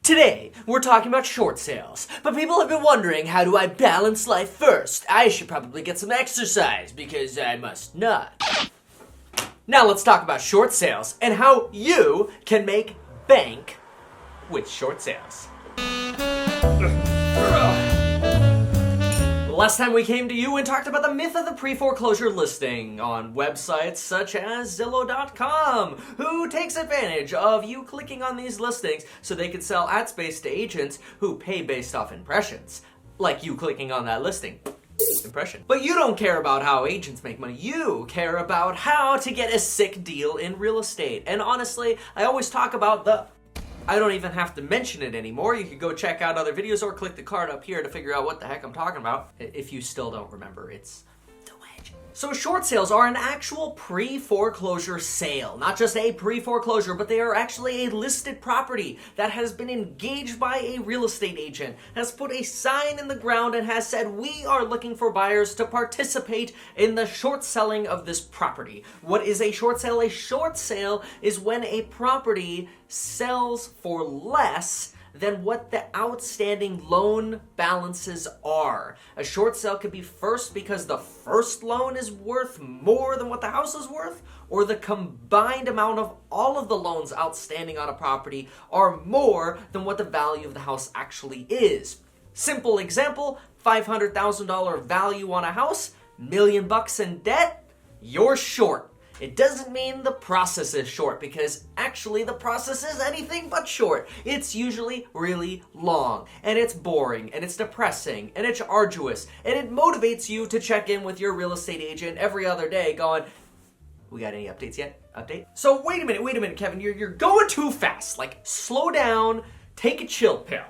Today, we're talking about short sales, but people have been wondering, how do I balance life first? I should probably get some exercise, because I must not. Now let's talk about short sales, and how you can make bank with short sales. Last time we came to you and talked about the myth of the pre-foreclosure listing on websites such as Zillow.com, who takes advantage of you clicking on these listings so they can sell ad space to agents who pay based off impressions. Like you clicking on that listing. Impression. But you don't care about how agents make money. You care about how to get a sick deal in real estate. And honestly, I always talk about I don't even have to mention it anymore. You can go check out other videos or click the card up here to figure out what the heck I'm talking about. If you still don't remember, it's the wedge. So short sales are an actual pre-foreclosure sale. Not just a pre-foreclosure, but they are actually a listed property that has been engaged by a real estate agent, has put a sign in the ground and has said, we are looking for buyers to participate in the short selling of this property. What is a short sale? A short sale is when a property sells for less than what the outstanding loan balances are. A short sale could be first because the first loan is worth more than what the house is worth, or the combined amount of all of the loans outstanding on a property are more than what the value of the house actually is. Simple example, $500,000 value on a house, $1 million in debt, you're short. It doesn't mean the process is short, because actually the process is anything but short. It's usually really long, and it's boring, and it's depressing, and it's arduous, and it motivates you to check in with your real estate agent every other day going, we got any updates yet? Update? So wait a minute, Kevin, you're going too fast. Like, slow down, take a chill pill.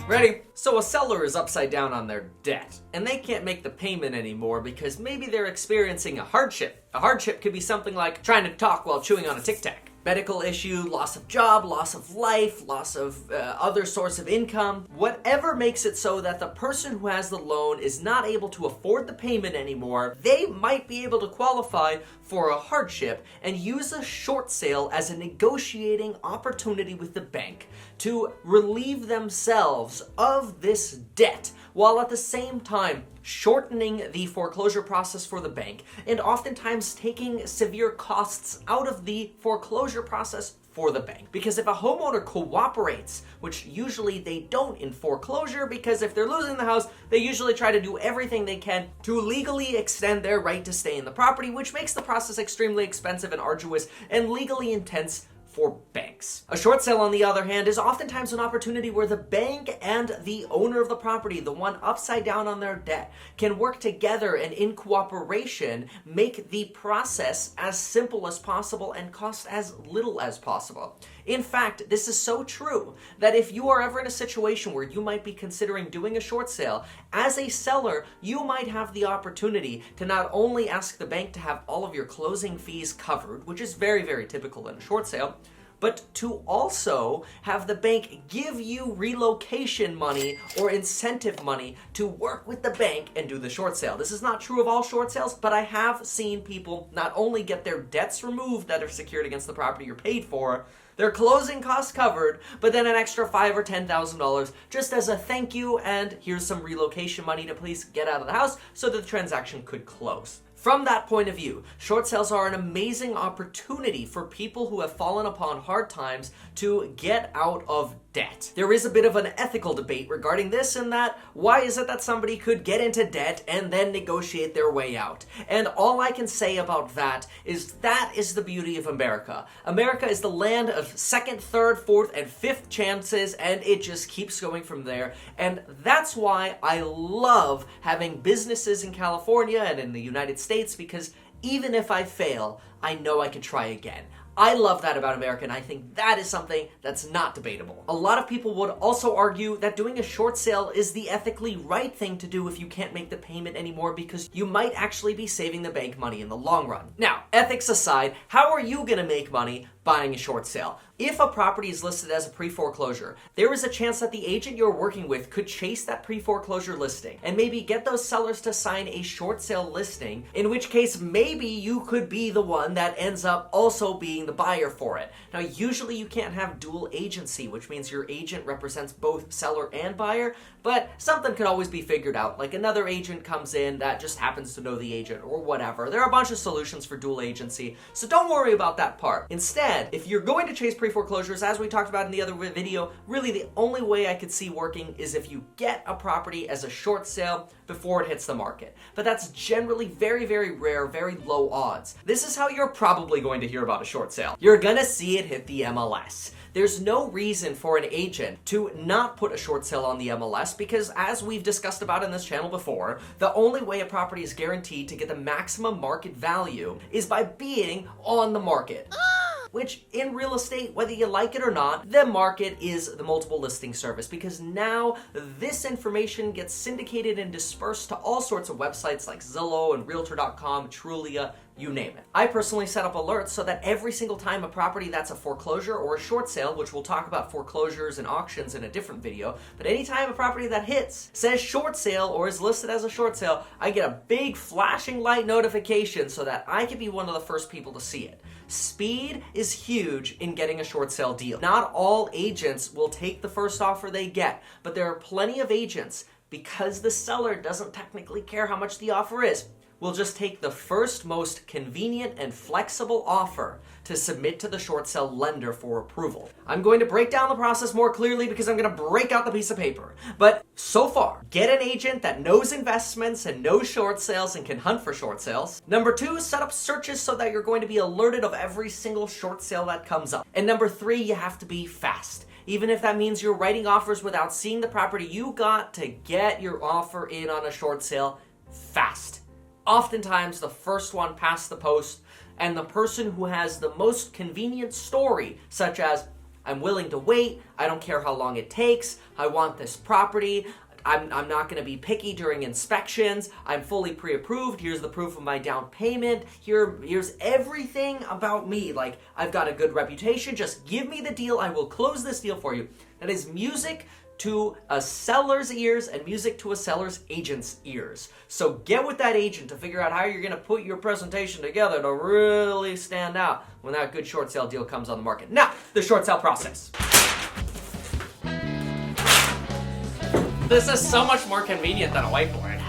Ready? So a seller is upside down on their debt, and they can't make the payment anymore because maybe they're experiencing a hardship. A hardship could be something like trying to talk while chewing on a Tic Tac. Medical issue, loss of job, loss of life, loss of other source of income. Whatever makes it so that the person who has the loan is not able to afford the payment anymore, they might be able to qualify for a hardship and use a short sale as a negotiating opportunity with the bank to relieve themselves of this debt, while at the same time shortening the foreclosure process for the bank and oftentimes taking severe costs out of the foreclosure process for the bank. Because if a homeowner cooperates, which usually they don't in foreclosure, because if they're losing the house, they usually try to do everything they can to legally extend their right to stay in the property, which makes the process extremely expensive and arduous and legally intense for banks. A short sale, on the other hand, is oftentimes an opportunity where the bank and the owner of the property, the one upside down on their debt, can work together and in cooperation make the process as simple as possible and cost as little as possible. In fact, this is so true that if you are ever in a situation where you might be considering doing a short sale, as a seller, you might have the opportunity to not only ask the bank to have all of your closing fees covered, which is very, very typical in a short sale, but to also have the bank give you relocation money or incentive money to work with the bank and do the short sale. This is not true of all short sales, but I have seen people not only get their debts removed that are secured against the property you're paid for, their closing costs covered, but then an extra $5,000 or $10,000 just as a thank you, and here's some relocation money to please get out of the house so that the transaction could close. From that point of view, short sales are an amazing opportunity for people who have fallen upon hard times to get out of debt. There is a bit of an ethical debate regarding this, in that why is it that somebody could get into debt and then negotiate their way out? And all I can say about that is the beauty of America. America is the land of second, third, fourth, and fifth chances, and it just keeps going from there. And that's why I love having businesses in California and in the United States, because even if I fail, I know I can try again. I love that about America, and I think that is something that's not debatable. A lot of people would also argue that doing a short sale is the ethically right thing to do if you can't make the payment anymore, because you might actually be saving the bank money in the long run. Now, ethics aside, how are you gonna make money buying a short sale. If a property is listed as a pre-foreclosure, there is a chance that the agent you're working with could chase that pre-foreclosure listing and maybe get those sellers to sign a short sale listing, in which case maybe you could be the one that ends up also being the buyer for it. Now, usually you can't have dual agency, which means your agent represents both seller and buyer, but something could always be figured out. Like another agent comes in that just happens to know the agent or whatever. There are a bunch of solutions for dual agency, so don't worry about that part. Instead, if you're going to chase pre-foreclosures, as we talked about in the other video, really the only way I could see working is if you get a property as a short sale before it hits the market. But that's generally very, very rare, very low odds. This is how you're probably going to hear about a short sale. You're gonna see it hit the MLS. There's no reason for an agent to not put a short sale on the MLS because, as we've discussed about in this channel before, the only way a property is guaranteed to get the maximum market value is by being on the market. Which, in real estate, whether you like it or not, the market is the multiple listing service, because now this information gets syndicated and dispersed to all sorts of websites like Zillow and Realtor.com, Trulia, you name it. I personally set up alerts so that every single time a property that's a foreclosure or a short sale, which we'll talk about foreclosures and auctions in a different video, but anytime a property that hits says short sale or is listed as a short sale, I get a big flashing light notification so that I can be one of the first people to see it. Speed is huge in getting a short sale deal. Not all agents will take the first offer they get, but there are plenty of agents, because the seller doesn't technically care how much the offer is, will just take the first most convenient and flexible offer to submit to the short sale lender for approval. I'm going to break down the process more clearly because I'm going to break out the piece of paper. But so far, get an agent that knows investments and knows short sales and can hunt for short sales. Number 2, set up searches so that you're going to be alerted of every single short sale that comes up. And number 3, you have to be fast. Even if that means you're writing offers without seeing the property, you got to get your offer in on a short sale fast. Oftentimes, the first one past the post, and the person who has the most convenient story, such as, I'm willing to wait, I don't care how long it takes, I want this property, I'm not going to be picky during inspections, I'm fully pre-approved, here's the proof of my down payment, here's everything about me, like, I've got a good reputation, just give me the deal, I will close this deal for you. That is music to a seller's ears and music to a seller's agent's ears. So get with that agent to figure out how you're going to put your presentation together to really stand out when that good short sale deal comes on the market. Now, the short sale process. This is so much more convenient than a whiteboard.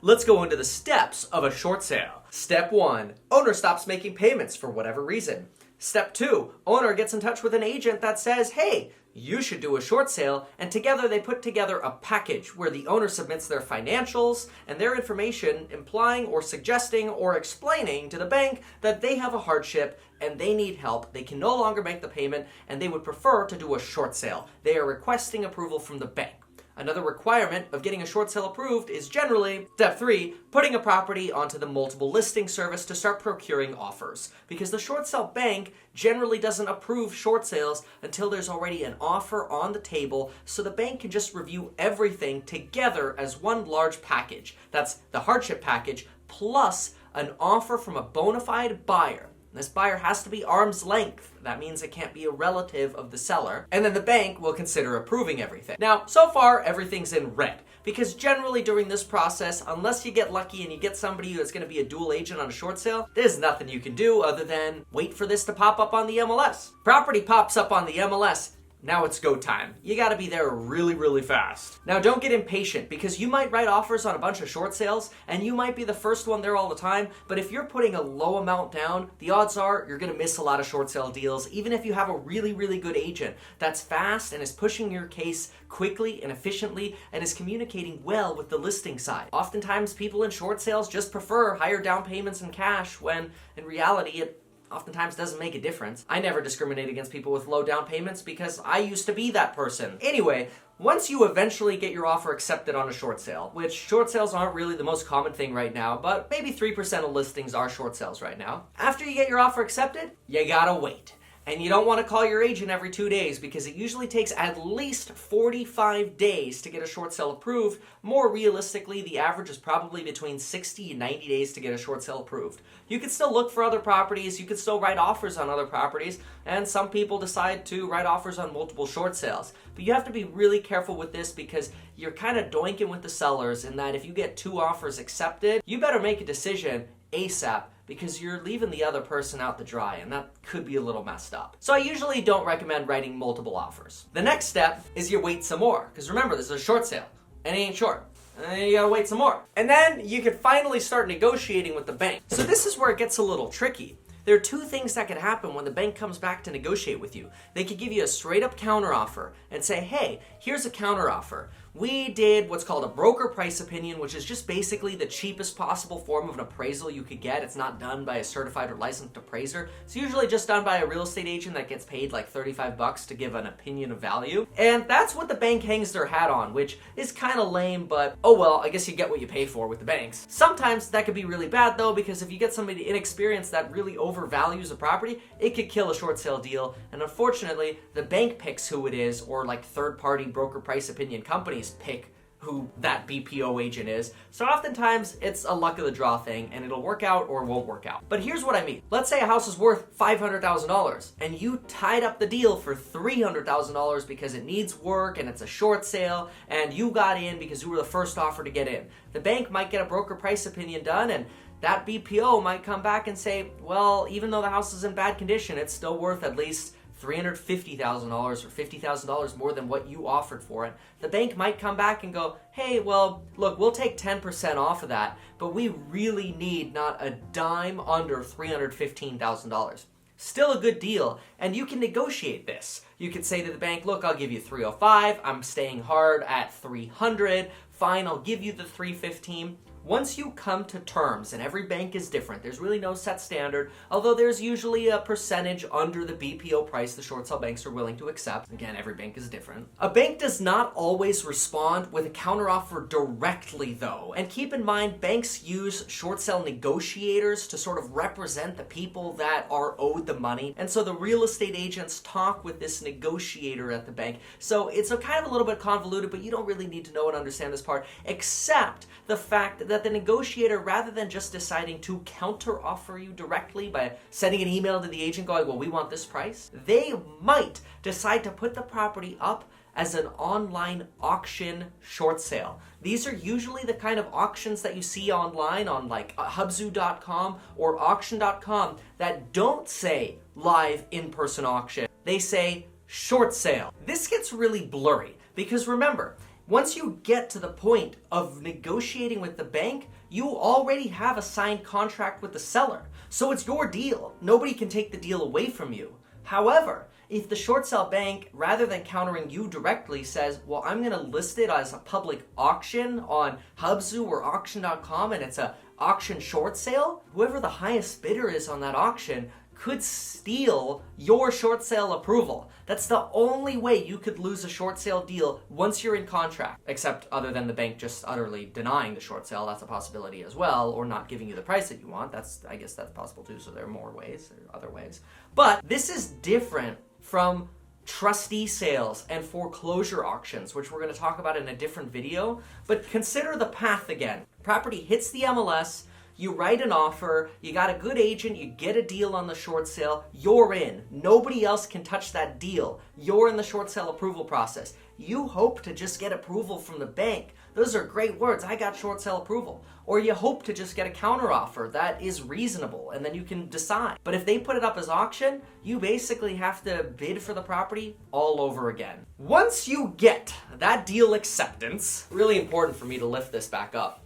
Let's go into the steps of a short sale. Step 1, owner stops making payments for whatever reason. Step 2, owner gets in touch with an agent that says, hey, you should do a short sale, and together they put together a package where the owner submits their financials and their information, implying or suggesting or explaining to the bank that they have a hardship and they need help, they can no longer make the payment, and they would prefer to do a short sale. They are requesting approval from the bank. Another requirement of getting a short sale approved is generally, step 3, putting a property onto the multiple listing service to start procuring offers. Because the short sale bank generally doesn't approve short sales until there's already an offer on the table, so the bank can just review everything together as one large package. That's the hardship package plus an offer from a bona fide buyer. This buyer has to be arm's length. That means it can't be a relative of the seller. And then the bank will consider approving everything. Now, so far, everything's in red. Because generally during this process, unless you get lucky and you get somebody that's going to be a dual agent on a short sale, there's nothing you can do other than wait for this to pop up on the MLS. Property pops up on the MLS. Now it's go time. You gotta be there really, really fast. Now don't get impatient, because you might write offers on a bunch of short sales and you might be the first one there all the time, but if you're putting a low amount down, the odds are you're gonna miss a lot of short sale deals, even if you have a really, really good agent that's fast and is pushing your case quickly and efficiently and is communicating well with the listing side. Oftentimes people in short sales just prefer higher down payments and cash, when in reality it oftentimes doesn't make a difference. I never discriminate against people with low down payments because I used to be that person. Anyway, once you eventually get your offer accepted on a short sale, which short sales aren't really the most common thing right now, but maybe 3% of listings are short sales right now. After you get your offer accepted, you gotta wait. And you don't want to call your agent every 2 days because it usually takes at least 45 days to get a short sale approved. More realistically, the average is probably between 60 and 90 days to get a short sale approved. You can still look for other properties, you can still write offers on other properties, and some people decide to write offers on multiple short sales. But you have to be really careful with this because you're kind of doinking with the sellers in that if you get 2 offers accepted, you better make a decision ASAP because you're leaving the other person out to dry, and that could be a little messed up. So I usually don't recommend writing multiple offers. The next step is you wait some more, because remember, this is a short sale, and it ain't short. And then you gotta wait some more. And then you can finally start negotiating with the bank. So this is where it gets a little tricky. There are 2 things that can happen when the bank comes back to negotiate with you. They could give you a straight up counteroffer and say, hey, here's a counteroffer. We did what's called a broker price opinion, which is just basically the cheapest possible form of an appraisal you could get. It's not done by a certified or licensed appraiser. It's usually just done by a real estate agent that gets paid like $35 to give an opinion of value. And that's what the bank hangs their hat on, which is kind of lame, but oh well, I guess you get what you pay for with the banks. Sometimes that could be really bad though, because if you get somebody inexperienced that really overvalues a property, it could kill a short sale deal. And unfortunately, the bank picks who it is, or like third-party broker price opinion companies pick who that BPO agent is. So oftentimes it's a luck of the draw thing and it'll work out or won't work out. But here's what I mean. Let's say a house is worth $500,000 and you tied up the deal for $300,000 because it needs work and it's a short sale and you got in because you were the first offer to get in. The bank might get a broker price opinion done and that BPO might come back and say, well, even though the house is in bad condition, it's still worth at least $350,000 or $50,000 more than what you offered for it. The bank might come back and go, hey, well, look, we'll take 10% off of that, but we really need not a dime under $315,000. Still a good deal, and you can negotiate this. You can say to the bank, look, I'll give you $305, I'm staying hard at $300, fine, I'll give you the $315. Once you come to terms, and every bank is different, there's really no set standard, although there's usually a percentage under the BPO price the short sale banks are willing to accept. Again, every bank is different. A bank does not always respond with a counteroffer directly though, and keep in mind banks use short sale negotiators to sort of represent the people that are owed the money, and so the real estate agents talk with this negotiator at the bank. So it's a kind of a little bit convoluted, but you don't really need to know and understand this part, except the fact that the negotiator, rather than just deciding to counter-offer you directly by sending an email to the agent going, well, we want this price, they might decide to put the property up as an online auction short sale. These are usually the kind of auctions that you see online on like hubzu.com or auction.com that don't say live in-person auction. They say short sale. This gets really blurry because remember, once you get to the point of negotiating with the bank, you already have a signed contract with the seller. So it's your deal. Nobody can take the deal away from you. However, if the short sale bank, rather than countering you directly, says, well, I'm going to list it as a public auction on Hubzu or auction.com and it's a auction short sale, whoever the highest bidder is on that auction could steal your short sale approval. That's the only way you could lose a short sale deal once you're in contract. Except other than the bank just utterly denying the short sale, that's a possibility as well, or not giving you the price that you want. I guess that's possible too, so there are more ways, there are other ways. But this is different from trustee sales and foreclosure auctions, which we're going to talk about in a different video. But consider the path again. Property hits the MLS, you write an offer, you got a good agent, you get a deal on the short sale, you're in. Nobody else can touch that deal. You're in the short sale approval process. You hope to just get approval from the bank. Those are great words, I got short sale approval. Or you hope to just get a counteroffer that is reasonable and then you can decide. But if they put it up as auction, you basically have to bid for the property all over again. Once you get that deal acceptance, really important for me to lift this back up,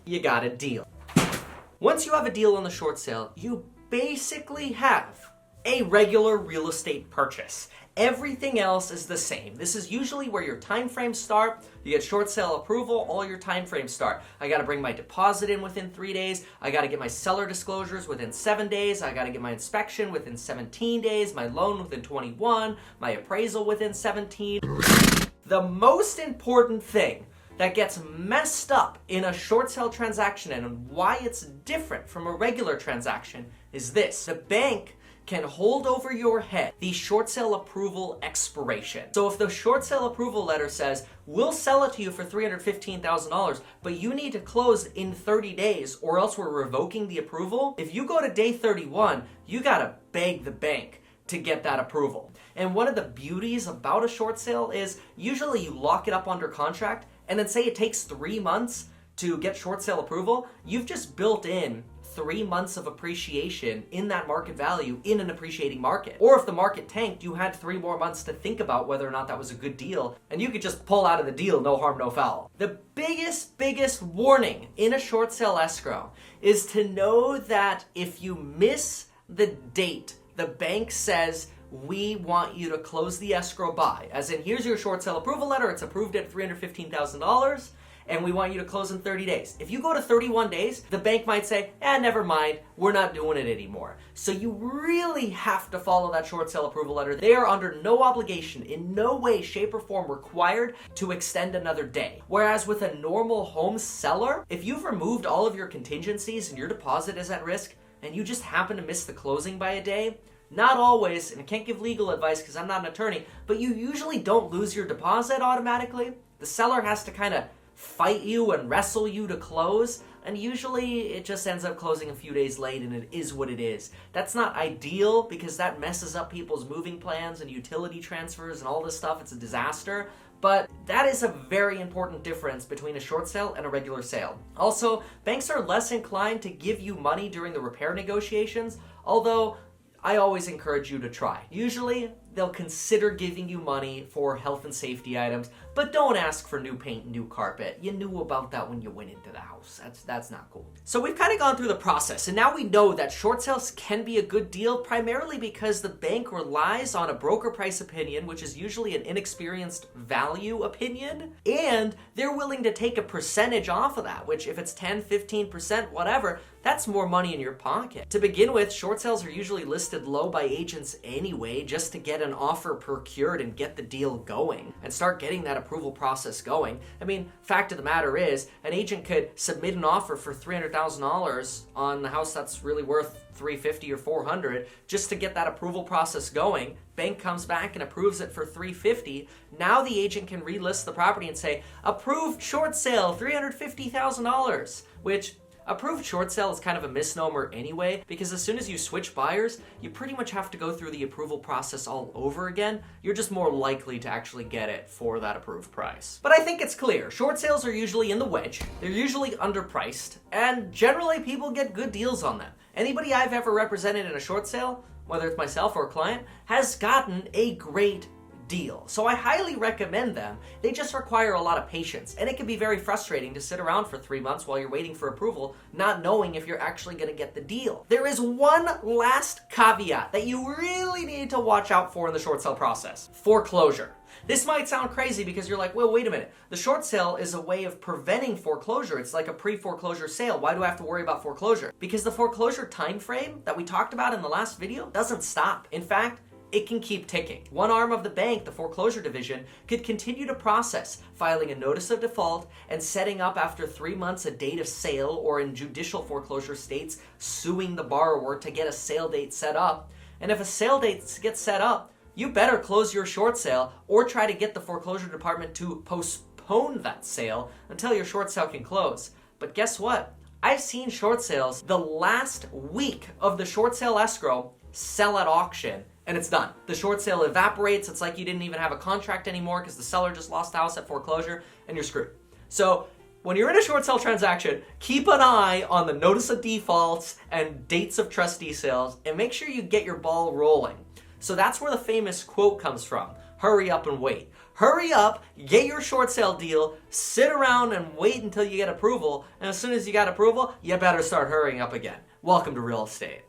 you got a deal. Once you have a deal on the short sale, you basically have a regular real estate purchase. Everything else is the same. This is usually where your time frames start. You get short sale approval, all your time frames start. I gotta bring my deposit in within 3 days. I gotta get my seller disclosures within 7 days. I gotta get my inspection within 17 days, my loan within 21, my appraisal within 17. The most important thing that gets messed up in a short sale transaction and why it's different from a regular transaction is this. The bank can hold over your head the short sale approval expiration. So if the short sale approval letter says, we'll sell it to you for $315,000, but you need to close in 30 days or else we're revoking the approval, if you go to day 31, you gotta beg the bank to get that approval. And one of the beauties about a short sale is usually you lock it up under contract and then say it takes 3 months to get short sale approval, you've just built in 3 months of appreciation in that market value in an appreciating market. Or if the market tanked, you had 3 more months to think about whether or not that was a good deal, and you could just pull out of the deal, no harm, no foul. The biggest warning in a short sale escrow is to know that if you miss the date the bank says we want you to close the escrow by, as in here's your short sale approval letter, it's approved at $315,000, and we want you to close in 30 days. If you go to 31 days, the bank might say, never mind, we're not doing it anymore. So you really have to follow that short sale approval letter. They are under no obligation, in no way, shape, or form required to extend another day. Whereas with a normal home seller, if you've removed all of your contingencies and your deposit is at risk, and you just happen to miss the closing by a day, not always, and I can't give legal advice because I'm not an attorney, but you usually don't lose your deposit automatically. The seller has to kind of fight you and wrestle you to close, and usually it just ends up closing a few days late, and it is what it is. That's not ideal because that messes up people's moving plans and utility transfers and all this stuff. It's a disaster. But that is a very important difference between a short sale and a regular sale. Also, banks are less inclined to give you money during the repair negotiations, although I always encourage you to try. Usually, they'll consider giving you money for health and safety items, but don't ask for new paint and new carpet. You knew about that when you went into the house. That's not cool. So we've kind of gone through the process, and now we know that short sales can be a good deal, primarily because the bank relies on a broker price opinion, which is usually an inexperienced value opinion, and they're willing to take a percentage off of that, which if it's 10, 15%, whatever, that's more money in your pocket. To begin with, short sales are usually listed low by agents anyway, just to get an offer procured and get the deal going and start getting that approval process going. I mean, fact of the matter is, an agent could submit an offer for $300,000 on the house that's really worth $350,000 or $400,000 just to get that approval process going. Bank comes back and approves it for $350,000. Now the agent can relist the property and say, approved short sale, $350,000, which approved short sale is kind of a misnomer anyway, because as soon as you switch buyers, you pretty much have to go through the approval process all over again. You're just more likely to actually get it for that approved price. But I think it's clear, short sales are usually in the wedge, they're usually underpriced, and generally people get good deals on them. Anybody I've ever represented in a short sale, whether it's myself or a client, has gotten a great deal. So I highly recommend them. They just require a lot of patience, and it can be very frustrating to sit around for 3 months while you're waiting for approval, not knowing if you're actually going to get the deal. There is one last caveat that you really need to watch out for in the short sale process: foreclosure. This might sound crazy because you're like, well, wait a minute. The short sale is a way of preventing foreclosure. It's like a pre-foreclosure sale. Why do I have to worry about foreclosure? Because the foreclosure time frame that we talked about in the last video doesn't stop. In fact, it can keep ticking. One arm of the bank, the foreclosure division, could continue to process, filing a notice of default and setting up after 3 months a date of sale, or in judicial foreclosure states, suing the borrower to get a sale date set up. And if a sale date gets set up, you better close your short sale or try to get the foreclosure department to postpone that sale until your short sale can close. But guess what? I've seen short sales the last week of the short sale escrow sell at auction, and it's done. The short sale evaporates. It's like you didn't even have a contract anymore because the seller just lost the house at foreclosure, and you're screwed. So when you're in a short sale transaction, keep an eye on the notice of defaults and dates of trustee sales, and make sure you get your ball rolling. So that's where the famous quote comes from: hurry up and wait. Hurry up, get your short sale deal, sit around and wait until you get approval, and as soon as you got approval, you better start hurrying up again. Welcome to real estate.